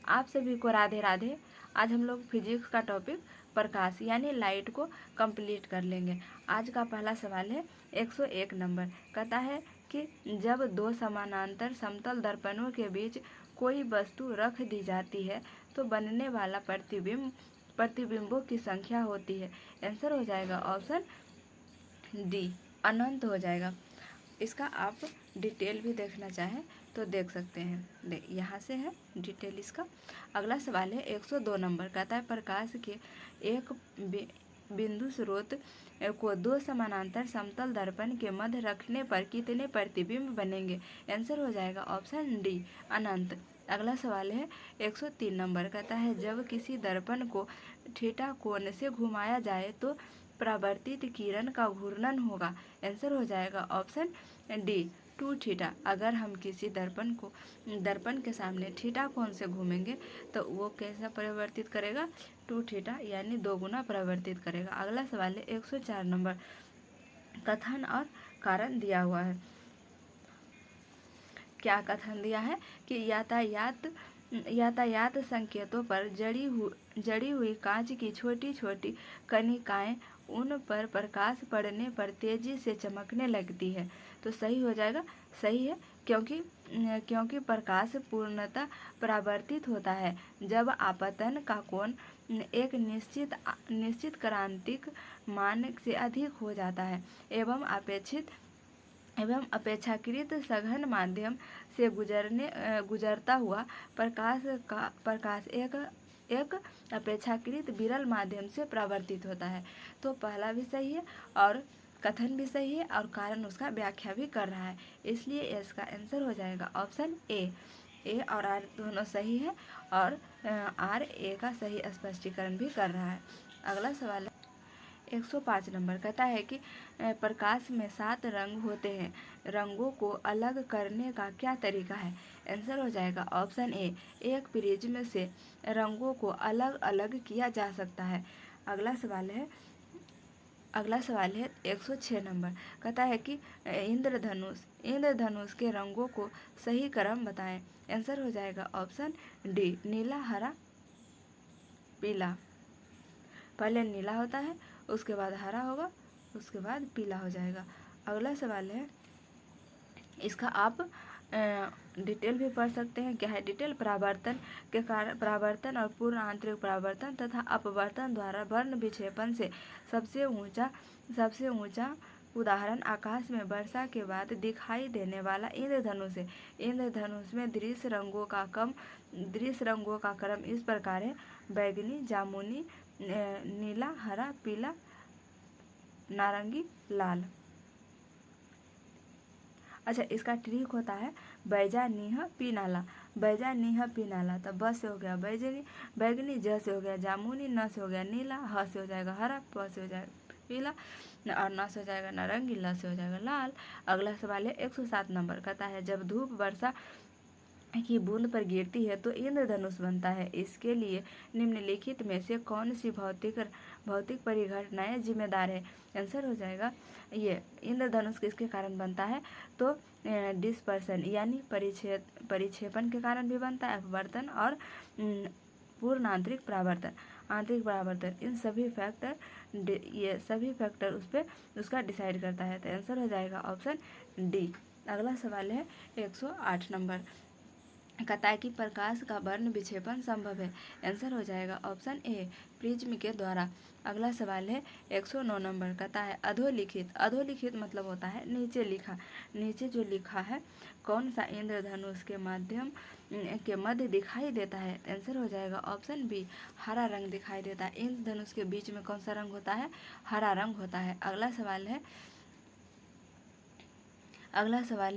आप सभी को राधे राधे। आज हम लोग फिजिक्स का टॉपिक प्रकाश यानी लाइट को कंप्लीट कर लेंगे। आज का पहला सवाल है 101 नंबर। कहता है कि जब दो समानांतर समतल दर्पणों के बीच कोई वस्तु रख दी जाती है तो बनने वाला प्रतिबिंबों की संख्या होती है। आंसर हो जाएगा ऑप्शन डी, अनंत हो जाएगा। इसका आप डिटेल भी देखना चाहें तो देख सकते हैं। यहाँ से है डिटेल इसका। अगला सवाल है 102 नंबर। कहता है प्रकाश के एक बिंदु स्रोत को दो समानांतर समतल दर्पण के मध्य रखने पर कितने प्रतिबिंब बनेंगे। आंसर हो जाएगा ऑप्शन डी, अनंत। अगला सवाल है 103 नंबर। कहता है जब किसी दर्पण को थीटा कोण से घुमाया जाए तो परावर्तित किरण का घूर्णन होगा। आंसर हो जाएगा ऑप्शन डी, 2 थीटा। अगर हम किसी दर्पण के सामने थीटा कोण से घूमेंगे तो वो कैसा परिवर्तित करेगा, 2 थीटा यानी 2 गुना परिवर्तित करेगा। अगला सवाल है 104 नंबर। कथन और कारण दिया हुआ है। क्या कथन दिया है कि यातायात संकेतों पर जड़ी हुई कांच की छोटी छोटी कणिकाएं उन पर प्रकाश पड़ने पर तेजी से चमकने लगती है। तो सही हो जाएगा, सही है, क्योंकि प्रकाश पूर्णतः परावर्तित होता है जब आपतन का कोण एक निश्चित क्रांतिक मान से अधिक हो जाता है एवं अपेक्षाकृत सघन माध्यम से गुजरता हुआ प्रकाश एक अपेक्षाकृत विरल माध्यम से परावर्तित होता है। तो पहला भी सही है और कथन भी सही है और कारण उसका व्याख्या भी कर रहा है, इसलिए इसका आंसर हो जाएगा ऑप्शन ए और आर दोनों सही है और आर ए का सही स्पष्टीकरण भी कर रहा है। अगला सवाल है 105 नंबर। कहता है कि प्रकाश में 7 रंग होते हैं, रंगों को अलग करने का क्या तरीका है। आंसर हो जाएगा ऑप्शन ए, एक प्रिज्म से रंगों को अलग अलग किया जा सकता है। अगला सवाल है 106 नंबर। कहता है कि इंद्रधनुष के रंगों को सही क्रम बताएं। आंसर हो जाएगा ऑप्शन डी, नीला, हरा, पीला। पहले नीला होता है, उसके बाद हरा होगा, उसके बाद पीला हो जाएगा। अगला सवाल है, इसका आप डिटेल भी पढ़ सकते हैं। क्या है डिटेल? परावर्तन के कारण परावर्तन और पूर्ण आंतरिक परावर्तन तथा अपवर्तन द्वारा वर्ण विक्षेपण से सबसे ऊंचा उदाहरण आकाश में वर्षा के बाद दिखाई देने वाला इंद्रधनुष है। इंद्रधनुष में दृश्य रंगों का क्रम इस प्रकार है: बैगनी, जामुनी, नीला, हरा, पीला, नारंगी, लाल। अच्छा, इसका ट्रिक होता है बैजा नीह पीनाला। बैजा नीह पीनाला, तब ब से हो गया बैगनी, ज से हो गया जामुनी, न से हो गया नीला, ह से हो जाएगा हरा, प से हो जाएगा पीला और न से हो जाएगा नारंगी, ल से हो जाएगा लाल। अगला सवाल है 107 नंबर। कहता है जब धूप वर्षा की बूंद पर गिरती है तो इंद्रधनुष बनता है। इसके लिए निम्नलिखित में से कौन सी भौतिक परिघटनाएं जिम्मेदार है। आंसर हो जाएगा ये, इंद्रधनुष किसके कारण बनता है तो डिस्पर्सन यानी परिक्षेपण के कारण भी बनता है, अपवर्तन और पूर्ण आंतरिक परावर्तन, इन सभी फैक्टर उस पर उसका डिसाइड करता है। तो आंसर हो जाएगा ऑप्शन डी। अगला सवाल है 108 नंबर। कहता है कि प्रकाश का वर्ण विक्षेपण संभव है। आंसर हो जाएगा ऑप्शन ए, प्रिज्म के द्वारा। अगला सवाल है 109 नंबर। कहता है अधोलिखित मतलब होता है नीचे जो लिखा है कौन सा इंद्रधनुष के मध्य दिखाई देता है। आंसर हो जाएगा ऑप्शन बी, हरा रंग दिखाई देता है। इंद्रधनुष के बीच में कौन सा रंग होता है, हरा रंग होता है। अगला सवाल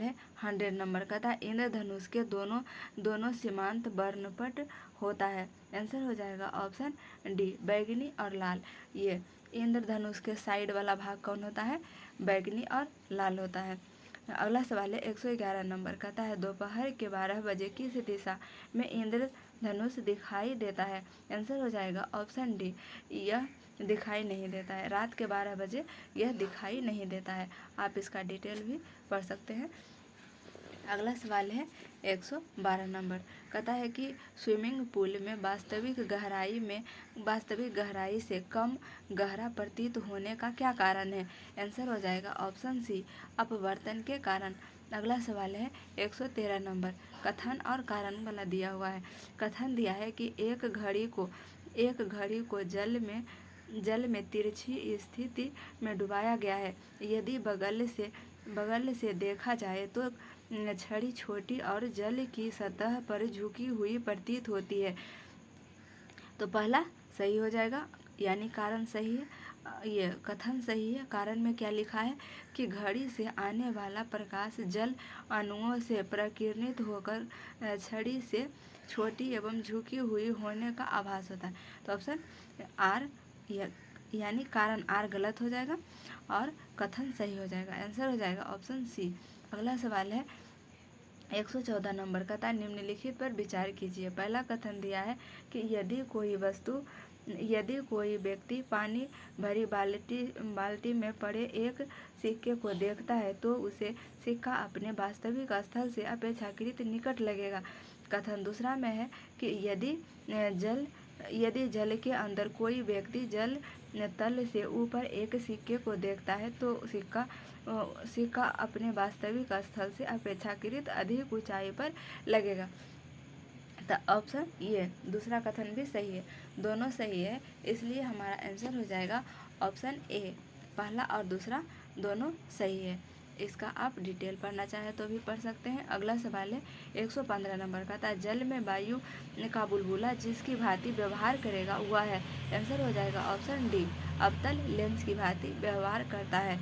है 100 नंबर। कहता है इंद्रधनुष के दोनों सीमांत वर्णपट होता है। आंसर हो जाएगा ऑप्शन डी, बैगनी और लाल। ये इंद्रधनुष के साइड वाला भाग कौन होता है, बैगनी और लाल होता है। अगला सवाल है 111 नंबर। कहता है दोपहर के 12 बजे किस दिशा में इंद्रधनुष दिखाई देता है। आंसर हो जाएगा ऑप्शन डी, यह दिखाई नहीं देता है। रात के 12 बजे यह दिखाई नहीं देता है। आप इसका डिटेल भी पढ़ सकते हैं। अगला सवाल है 112 नंबर। कहता है कि स्विमिंग पूल में वास्तविक गहराई से कम गहरा प्रतीत होने का क्या कारण है? आंसर हो जाएगा ऑप्शन सी, अपवर्तन के कारण। अगला सवाल है 113 नंबर। कथन और कारण वाला दिया हुआ है। कथन दिया है कि एक घड़ी को जल में तिरछी स्थिति में डुबाया गया है। यदि बगल से देखा जाए तो छड़ी छोटी और जल की सतह पर झुकी हुई प्रतीत होती है। तो पहला सही हो जाएगा, यानी कारण सही है, ये कथन सही है। कारण में क्या लिखा है कि घड़ी से आने वाला प्रकाश जल अणुओं से प्रकीर्णित होकर छड़ी से छोटी एवं झुकी हुई होने का आभास होता है। तो ऑप्शन आर, यानी कारण आर गलत हो जाएगा और कथन सही हो जाएगा। आंसर हो जाएगा ऑप्शन सी। अगला सवाल है 114 नंबर। कहता है निम्नलिखित पर विचार कीजिए। पहला कथन दिया है कि यदि कोई व्यक्ति पानी भरी बाल्टी में पड़े एक सिक्के को देखता है तो उसे सिक्का अपने वास्तविक स्थल से अपेक्षाकृत निकट लगेगा। कथन दूसरा में है कि यदि जल के अंदर कोई व्यक्ति जल तल से ऊपर एक सिक्के को देखता है तो सिक्का अपने वास्तविक स्थल से अपेक्षाकृत अधिक ऊंचाई पर लगेगा। तो ऑप्शन ये दूसरा कथन भी सही है, दोनों सही है, इसलिए हमारा आंसर हो जाएगा ऑप्शन ए। पहला और दूसरा दोनों सही है। इसका आप डिटेल पढ़ना चाहें तो भी पढ़ सकते हैं। अगला सवाल है 115 नंबर का था जल में वायु का बुलबुला जिसकी भांति व्यवहार करेगा वह है। आंसर हो जाएगा ऑप्शन डी, अवतल लेंस की भांति व्यवहार करता है।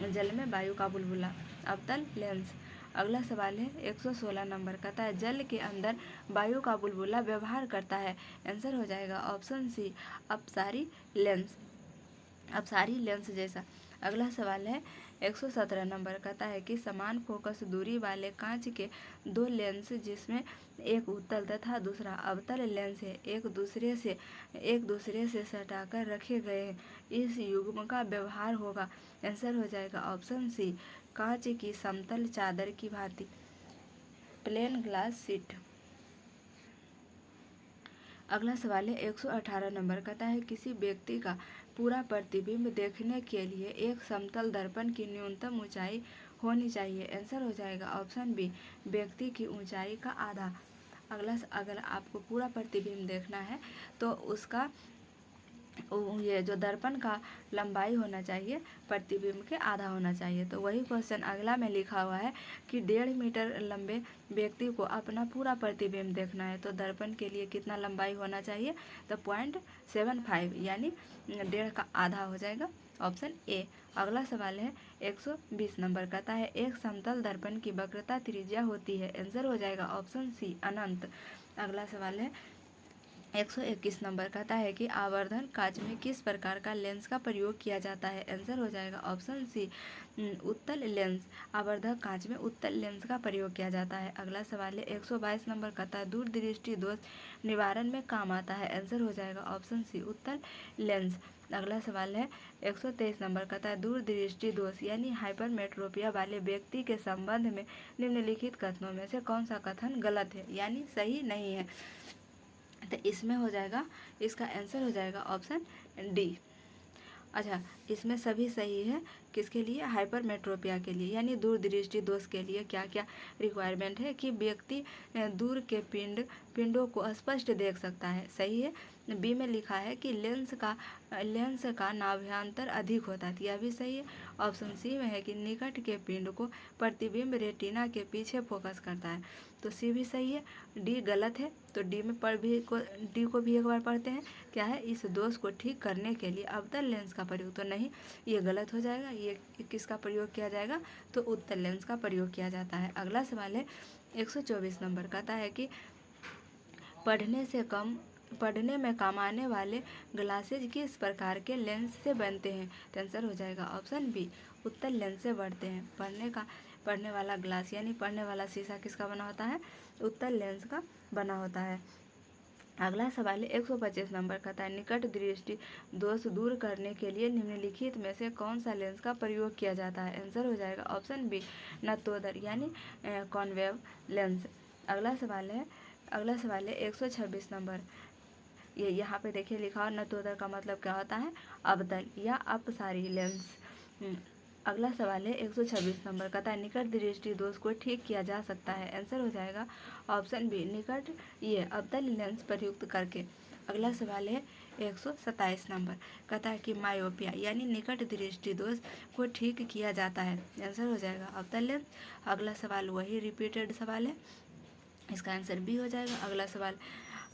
जल में वायु का बुलबुला अवतल लेंस। अगला सवाल है 116 नंबर का था जल के अंदर वायु का बुलबुला व्यवहार करता है। आंसर हो जाएगा ऑप्शन सी, अपसारी लेंस जैसा। अगला सवाल है 117 नंबर कहता है कि समान फोकस दूरी वाले कांच के दो लेंस जिसमें एक उत्तल तथा दूसरा अवतल लेंस है एक दूसरे से सटाकर रखे गए हैं। इस युग्म का व्यवहार होगा। आंसर हो जाएगा ऑप्शन सी, कांच की समतल चादर की भांति, प्लेन ग्लास शीट। अगला सवाल है 118 नंबर कहता है किसी व्यक्ति का पूरा प्रतिबिंब देखने के लिए एक समतल दर्पण की न्यूनतम ऊंचाई होनी चाहिए। आंसर हो जाएगा ऑप्शन बी, व्यक्ति की ऊंचाई का आधा। अगर आपको पूरा प्रतिबिंब देखना है तो उसका ये जो दर्पण का लंबाई होना चाहिए प्रतिबिंब के आधा होना चाहिए। तो वही क्वेश्चन अगला में लिखा हुआ है कि 1.5 मीटर लंबे व्यक्ति को अपना पूरा प्रतिबिंब देखना है तो दर्पण के लिए कितना लंबाई होना चाहिए? तो 0.75, यानी 1.5 का आधा हो जाएगा, ऑप्शन ए। अगला सवाल है 120 नंबर कहता है एक समतल दर्पण की वक्रता त्रिज्या होती है। आंसर हो जाएगा ऑप्शन सी, अनंत। अगला सवाल है 121 नंबर कहता है कि आवर्धन कांच में किस प्रकार का लेंस का प्रयोग किया जाता है? आंसर हो जाएगा ऑप्शन सी, उत्तल लेंस। आवर्धक कांच में उत्तल लेंस का प्रयोग किया जाता है। अगला सवाल है 122 नंबर कहता है दूरदृष्टि दोष निवारण में काम आता है। आंसर हो जाएगा ऑप्शन सी, उत्तल लेंस। अगला सवाल है 123 नंबर कहता है दूरदृष्टि दोष यानी हाइपरमेट्रोपिया वाले व्यक्ति के संबंध में निम्नलिखित कथनों में से कौन सा कथन गलत है, यानी सही नहीं है? तो इसमें हो जाएगा, इसका आंसर हो जाएगा ऑप्शन डी। अच्छा, इसमें सभी सही है, किसके लिए? हाइपरमेट्रोपिया के लिए, यानी दूरदृष्टि दोष के लिए क्या क्या रिक्वायरमेंट है कि व्यक्ति दूर के पिंडों को स्पष्ट देख सकता है, सही है। बी में लिखा है कि लेंस का नाभ्यंतर अधिक होता है, यह भी सही है। ऑप्शन सी में है कि निकट के पिंड को प्रतिबिंब रेटिना के पीछे फोकस करता है, तो सी भी सही है। डी गलत है, तो डी को भी एक बार पढ़ते हैं। क्या है? इस दोष को ठीक करने के लिए अवतल लेंस का प्रयोग, तो नहीं, ये गलत हो जाएगा। ये किसका प्रयोग किया जाएगा? तो उत्तल लेंस का प्रयोग किया जाता है। अगला सवाल है 124 नंबर कहता है कि पढ़ने में काम आने वाले ग्लासेज किस प्रकार के लेंस से बनते हैं? तो आंसर हो जाएगा ऑप्शन बी, उत्तल लेंस से बनते हैं। पढ़ने वाला ग्लास यानी पढ़ने वाला शीशा किसका बना होता है? उत्तल लेंस का बना होता है। अगला सवाल है 125 नंबर का था, निकट दृष्टि दोष दूर करने के लिए निम्नलिखित में से कौन सा लेंस का प्रयोग किया जाता है। आंसर हो जाएगा ऑप्शन बी नतोदर यानी कॉन्वेव लेंस। अगला सवाल है 126 नंबर। ये यहाँ पे देखिए लिखा हो नतोदर का मतलब क्या होता है, अवतल या अपसारी लेंस। अगला सवाल है 126 नंबर का था, निकट दृष्टि दोष को ठीक किया जा सकता है। आंसर हो जाएगा ऑप्शन बी निकट ये अवतल लेंस प्रयुक्त करके। अगला सवाल है 127 नंबर, कहता है कि मायोपिया यानी निकट दृष्टि दोष को ठीक किया जाता है। आंसर हो जाएगा अवतल लेंस। अगला सवाल वही रिपीटेड सवाल है, इसका आंसर बी हो जाएगा।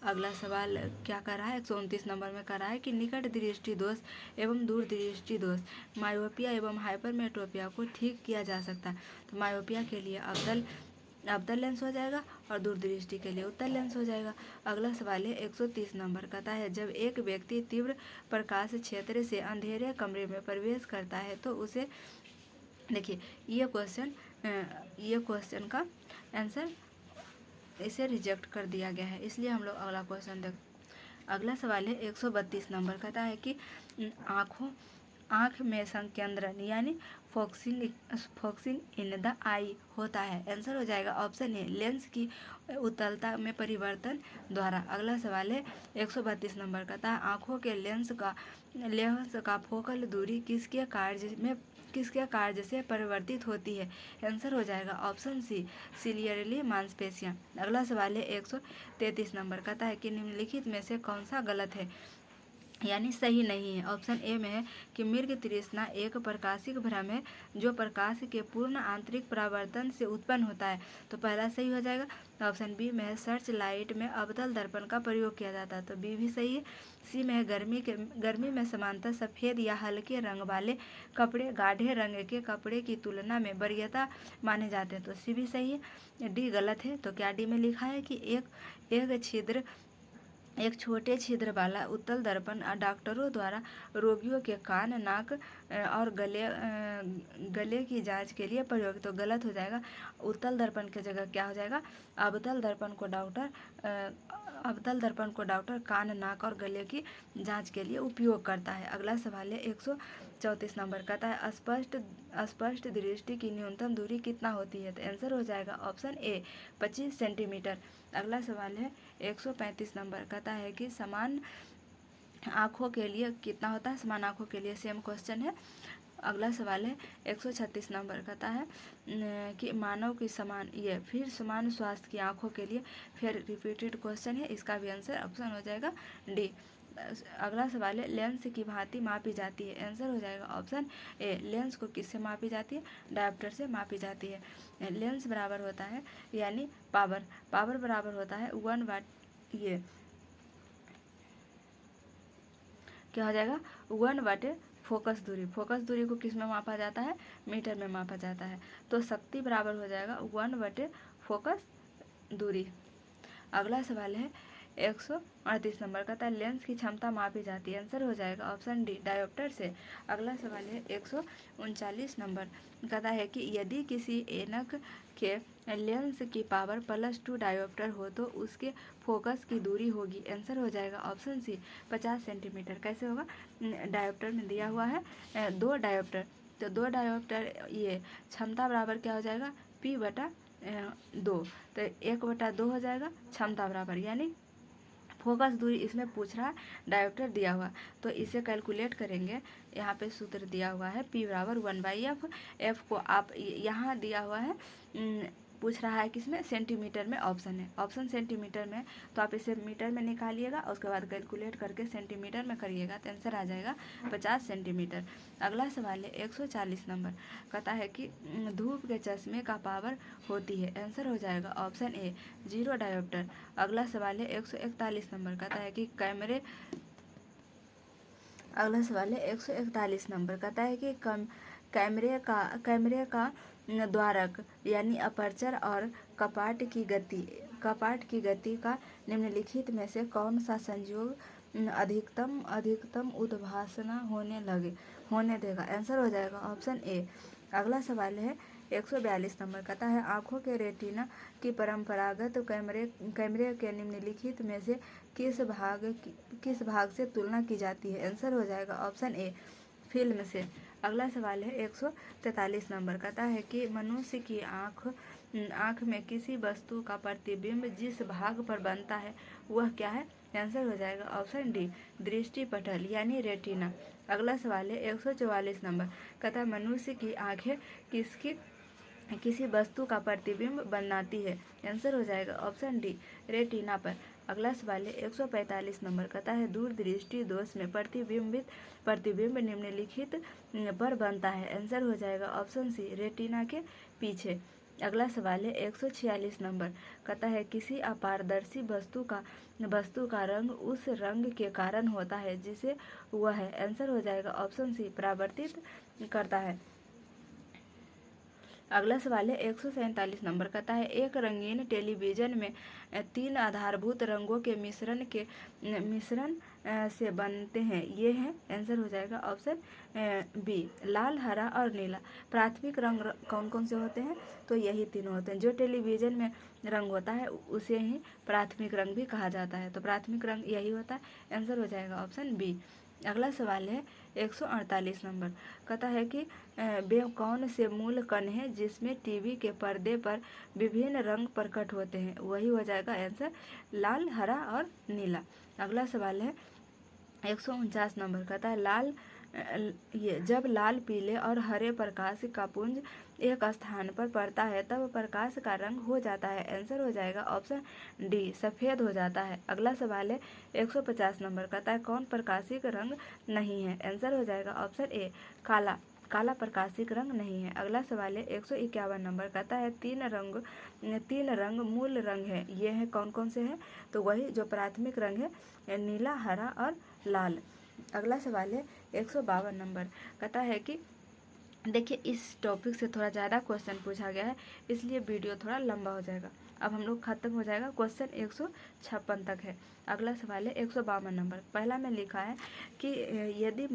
अगला सवाल क्या कर रहा है 129 नंबर में कर रहा है कि निकट दृष्टि दोष एवं दूर दृष्टि दोष मायोपिया एवं हाइपरमेट्रोपिया को ठीक किया जा सकता है। तो मायोपिया के लिए अवतल लेंस हो जाएगा और दूरदृष्टि के लिए उत्तल लेंस हो जाएगा। अगला सवाल है 130 नंबर, कहता है जब एक व्यक्ति तीव्र प्रकाश क्षेत्र से अंधेरे कमरे में प्रवेश करता है तो उसे, देखिए ये क्वेश्चन का आंसर इसे रिजेक्ट कर दिया गया है, इसलिए हम लोग अगला क्वेश्चन देख। अगला सवाल है 132 नंबर, कहता है कि आँख में संकेंद्रण यानी फोकसिंग इन द आई होता है। आंसर हो जाएगा ऑप्शन ए लेंस की उत्तलता में परिवर्तन द्वारा। अगला सवाल है 132 नंबर, कहता है आँखों के लेंस का फोकल दूरी किसके कार्य से परिवर्तित होती है। आंसर हो जाएगा ऑप्शन सी सिलियरली मांसपेशियां। अगला सवाल है 133 नंबर, कहता है कि निम्नलिखित में से कौन सा गलत है यानी सही नहीं है। ऑप्शन ए में है कि मृग तृष्णा एक प्रकाशिक भ्रम है जो प्रकाश के पूर्ण आंतरिक परावर्तन से उत्पन्न होता है, तो पहला सही हो जाएगा। ऑप्शन बी में है सर्च लाइट में अवतल दर्पण का प्रयोग किया जाता है, तो बी भी सही है। सी में है गर्मी में समानता सफ़ेद या हल्के रंग वाले कपड़े गाढ़े रंग के कपड़े की तुलना में वरीयता माने जाते हैं, तो सी भी सही है। डी गलत है, तो क्या डी में लिखा है कि एक छोटे छिद्र वाला उत्तल दर्पण डॉक्टरों द्वारा रोगियों के कान नाक और गले की जांच के लिए प्रयोग, तो गलत हो जाएगा। उत्तल दर्पण की जगह क्या हो जाएगा, अवतल दर्पण को डॉक्टर कान नाक और गले की जांच के लिए उपयोग करता है। अगला सवाल है 134 नंबर, कहता है अस्पष्ट दृष्टि की न्यूनतम दूरी कितना होती है। तो आंसर हो जाएगा ऑप्शन ए 25 सेंटीमीटर। अगला सवाल है 135 नंबर, कहता है कि समान आँखों के लिए कितना होता है। समान आँखों के लिए सेम क्वेश्चन है। अगला सवाल है 136 नंबर, कहता है कि मानव की समान स्वास्थ्य की आँखों के लिए फिर रिपीटेड क्वेश्चन है, इसका भी आंसर ऑप्शन हो जाएगा डी। अगला सवाल है लेंस की भांति मापी जाती है। आंसर हो जाएगा ऑप्शन ए लेंस को किससे मापी जाती है, डायोप्टर से मापी जाती है। लेंस बराबर होता है यानी पावर बराबर होता है 1 वाट, ये क्या हो जाएगा 1 वाट फोकस दूरी को किस में मापा जाता है, मीटर में मापा जाता है, तो शक्ति बराबर हो जाएगा 1 वाट फोकस दूरी। अगला सवाल है 138 नंबर, कहता है लेंस की क्षमता मापी जाती है। आंसर हो जाएगा ऑप्शन डी डायोप्टर से। अगला सवाल है 139 नंबर, कहता है कि यदि किसी ऐनक के लेंस की पावर +2 डायोप्टर हो तो उसके फोकस की दूरी होगी। आंसर हो जाएगा ऑप्शन सी 50 सेंटीमीटर। कैसे होगा, डायोप्टर में दिया हुआ है 2 डायोप्टर, तो 2 डायोप्टर ये क्षमता बराबर क्या हो जाएगा P/2, तो 1/2 हो जाएगा क्षमता बराबर, यानी फोकस दूरी इसमें पूछ रहा है, डायोप्टर दिया हुआ, तो इसे कैलकुलेट करेंगे। यहाँ पे सूत्र दिया हुआ है P बराबर 1/f। एफ को आप यहाँ दिया हुआ है, पूछ रहा है किसमें, सेंटीमीटर में ऑप्शन है, ऑप्शन सेंटीमीटर में, तो आप इसे मीटर में निकालिएगा, उसके बाद कैलकुलेट करके सेंटीमीटर में करिएगा, तो आंसर आ जाएगा 50 सेंटीमीटर। अगला सवाल है 140 नंबर, कहता है कि धूप के चश्मे का पावर होती है। आंसर हो जाएगा ऑप्शन ए 0 डायोप्टर। अगला सवाल है 141 नंबर, कहता है कि अगला सवाल है 141 नंबर, कहता है कि कैमरे का द्वारक यानी अपर्चर और कपाट की गति का निम्नलिखित में से कौन सा संयोग अधिकतम उद्भासना होने देगा। आंसर हो जाएगा ऑप्शन ए। अगला सवाल है 142 नंबर कहता है आँखों के रेटिना की परंपरागत कैमरे के निम्नलिखित में से किस भाग से तुलना की जाती है। आंसर हो जाएगा ऑप्शन ए फिल्म से। अगला सवाल है 143 नंबर कहता है कि मनुष्य की आँख में किसी वस्तु का प्रतिबिंब जिस भाग पर बनता है वह क्या है। आंसर हो जाएगा ऑप्शन डी दृष्टि पटल यानी रेटिना। अगला सवाल है 144 नंबर कहता है मनुष्य की आंखें किसी वस्तु का प्रतिबिंब बनाती है। आंसर हो जाएगा ऑप्शन डी रेटिना पर। अगला सवाल है 145 नंबर कहता है दूरदृष्टि दोष में प्रतिबिंब निम्नलिखित पर बनता है। आंसर हो जाएगा ऑप्शन सी रेटिना के पीछे। अगला सवाल है 146 नंबर कहता है किसी अपारदर्शी वस्तु का रंग उस रंग के कारण होता है जिसे वह है। आंसर हो जाएगा ऑप्शन सी परावर्तित करता है। अगला सवाल है 147 नंबर कहता है एक रंगीन टेलीविजन में 3 आधारभूत रंगों के मिश्रण से बनते हैं। ये हैं। आंसर हो जाएगा ऑप्शन बी लाल, हरा और नीला। प्राथमिक रंग कौन कौन से होते हैं तो यही तीनों होते हैं। जो टेलीविजन में रंग होता है उसे ही प्राथमिक रंग भी कहा जाता है, तो प्राथमिक रंग यही होता है। आंसर हो जाएगा ऑप्शन बी। अगला सवाल है 148 नंबर कहता है कि वे कौन से मूल कण है जिसमें टीवी के पर्दे पर विभिन्न रंग प्रकट होते हैं। वही हो जाएगा आंसर लाल, हरा और नीला। अगला सवाल है 149 नंबर कहता है जब लाल, पीले और हरे प्रकाश का पुंज एक स्थान पर पड़ता है तब प्रकाश का रंग हो जाता है। आंसर हो जाएगा ऑप्शन डी सफ़ेद हो जाता है। अगला सवाल है 150 नंबर कहता है कौन प्रकाशिक रंग नहीं है। आंसर हो जाएगा ऑप्शन ए काला प्रकाशिक रंग नहीं है। अगला सवाल है 151 नंबर कहता है तीन रंग मूल रंग है। ये है कौन कौन से हैं तो वही जो प्राथमिक रंग है नीला, हरा और लाल। अगला सवाल है 152 नंबर कहता है कि देखिए इस टॉपिक से थोड़ा ज़्यादा क्वेश्चन पूछा गया है इसलिए वीडियो थोड़ा लंबा हो जाएगा। अब हम लोग खत्म हो जाएगा, क्वेश्चन 156 तक है। अगला सवाल है 152 नंबर। पहला में लिखा है कि यदि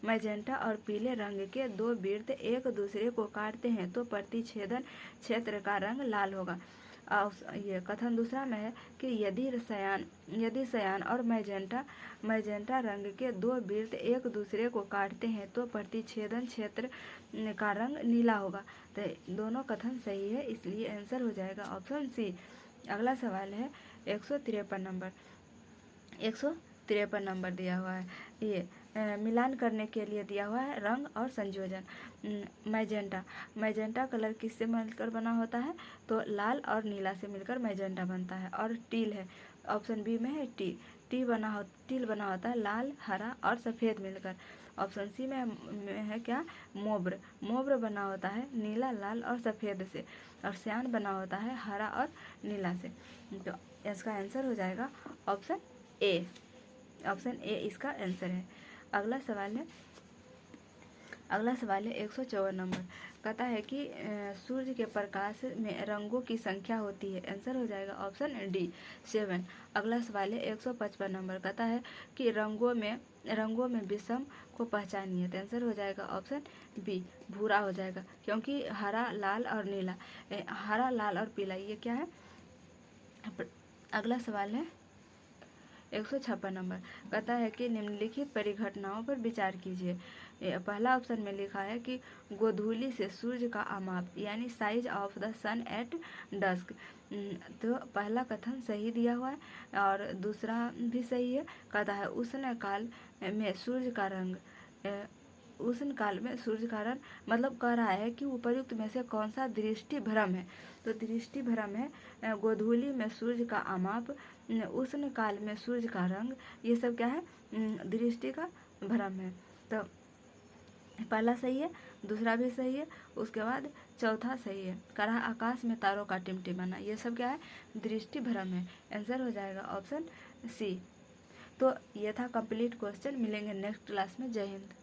मैजेंटा और पीले रंग के दो वृत्त एक दूसरे को काटते हैं तो प्रतिच्छेदन क्षेत्र का रंग लाल होगा। ये कथन दूसरा में है कि यदि सयान और मैजेंटा रंग के दो वृत्त एक दूसरे को काटते हैं तो प्रतिच्छेदन क्षेत्र का रंग नीला होगा। तो दोनों कथन सही है इसलिए आंसर हो जाएगा ऑप्शन सी। अगला सवाल है 153 नंबर दिया हुआ है। ये मिलान करने के लिए दिया हुआ है रंग और संयोजन। मैजेंटा कलर किससे मिलकर बना होता है तो लाल और नीला से मिलकर मैजेंटा बनता है। और टील है ऑप्शन बी में है टील बना होता है लाल, हरा और सफ़ेद मिलकर। ऑप्शन सी में है क्या मोब्र बना होता है नीला, लाल और सफ़ेद से। और श्यान बना होता है हरा और नीला से। तो इसका आंसर हो जाएगा ऑप्शन ए इसका आंसर है। अगला सवाल है 154 नंबर कहता है कि सूर्य के प्रकाश में रंगों की संख्या होती है। आंसर हो जाएगा ऑप्शन डी 7। अगला सवाल है 155 नंबर कहता है कि रंगों में विषम को पहचानिए। तो आंसर हो जाएगा ऑप्शन बी भूरा हो जाएगा क्योंकि हरा, लाल और पीला ये क्या है। अगला सवाल है 156 नंबर कहता है कि निम्नलिखित परिघटनाओं पर विचार कीजिए। पहला ऑप्शन में लिखा है कि गोधूली से सूर्य का आमाप यानी size of the sun at dusk. तो पहला कथन सही दिया हुआ है और दूसरा भी सही है। कहता है उष्ण काल में सूर्य का रंग मतलब कह रहा है कि उपर्युक्त में से कौन सा दृष्टि भ्रम है। तो दृष्टि भ्रम है गोधूली में सूर्य का आमाप, उष्ण काल में सूर्य का रंग, ये सब क्या है दृष्टि का भ्रम है। तो पहला सही है, दूसरा भी सही है, उसके बाद चौथा सही है। कड़ा आकाश में तारों का टिमटिमाना ये सब क्या है दृष्टि भ्रम है। आंसर हो जाएगा ऑप्शन सी। तो ये था कंप्लीट क्वेश्चन। मिलेंगे नेक्स्ट क्लास में। जय हिंद।